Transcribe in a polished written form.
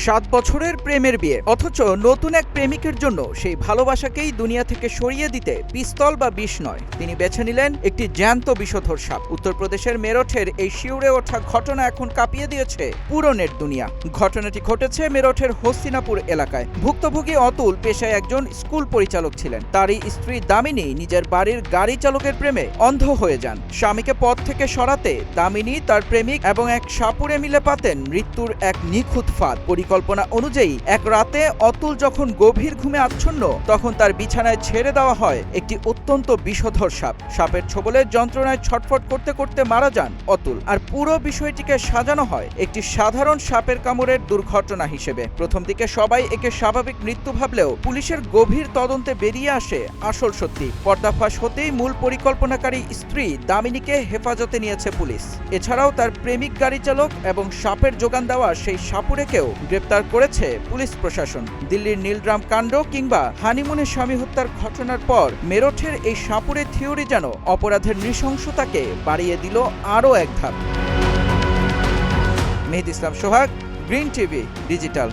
7 বছরের প্রেমের বিয়ে, অথচ নতুন এক প্রেমিকের জন্য সেই ভালোবাসাকেই দুনিয়া থেকে সরিয়ে দিতে পিস্তল বা বিষ নয়, তিনি বেছে নিলেন একটি জ্যান্ত বিষধর সাপ। উত্তরপ্রদেশের মেরঠের এই শিউরে ওঠা ঘটনা এখন কাঁপিয়ে দিয়েছে পুরো নেট দুনিয়া। ঘটনাটি ঘটেছে মেরঠের হস্তিনাপুর এলাকায়। ভুক্তভোগী অতুল পেশায় একজন স্কুল পরিচালক ছিলেন। তারই স্ত্রী দামিনী নিজের বাড়ির গাড়ি চালকের প্রেমে অন্ধ হয়ে যান। স্বামীকে পথ থেকে সরাতে দামিনী, তার প্রেমিক এবং এক সাপুড়ে মিলে পাতেন মৃত্যুর এক নিখুঁত ফাঁদ। পরিকল্পনা অনুযায়ী এক রাতে অতুল যখন গভীর ঘুমে আচ্ছন্ন, তখন তার বিছানায় ছেড়ে দেওয়া হয় একটি অত্যন্ত বিষধর সাপ। সাপের ছোবলে যন্ত্রণায় ছটফট করতে করতে মারা যান অতুল। আর পুরো বিষয়টিকে সাজানো হয় একটি সাধারণ সাপের কামড়ের দুর্ঘটনা হিসেবে। প্রথম দিকে সবাই একে স্বাভাবিক মৃত্যু ভাবলেও পুলিশের গভীর তদন্তে বেরিয়ে আসে আসল সত্যি। পর্দাফাঁস হতেই মূল পরিকল্পনাকারী স্ত্রী দামিনীকে হেফাজতে নিয়েছে পুলিশ। এছাড়াও তার প্রেমিক গাড়ি চালক এবং সাপের যোগান দেওয়া সেই সাপুড়েকেও গ্রেপ্তার করেছে পুলিশ প্রশাসন। দিল্লির নীলগ্রাম কাণ্ড কিংবা হানিমুনের স্বামী হত্যার ঘটনার পর মেরঠের এই সাপুড়ে থিওরি যেন অপরাধের নৃশংসতাকে বাড়িয়ে দিল আরও এক ধাপ। মেহেদী ইসলাম সোহাগ, গ্রিন টিভি ডিজিটাল।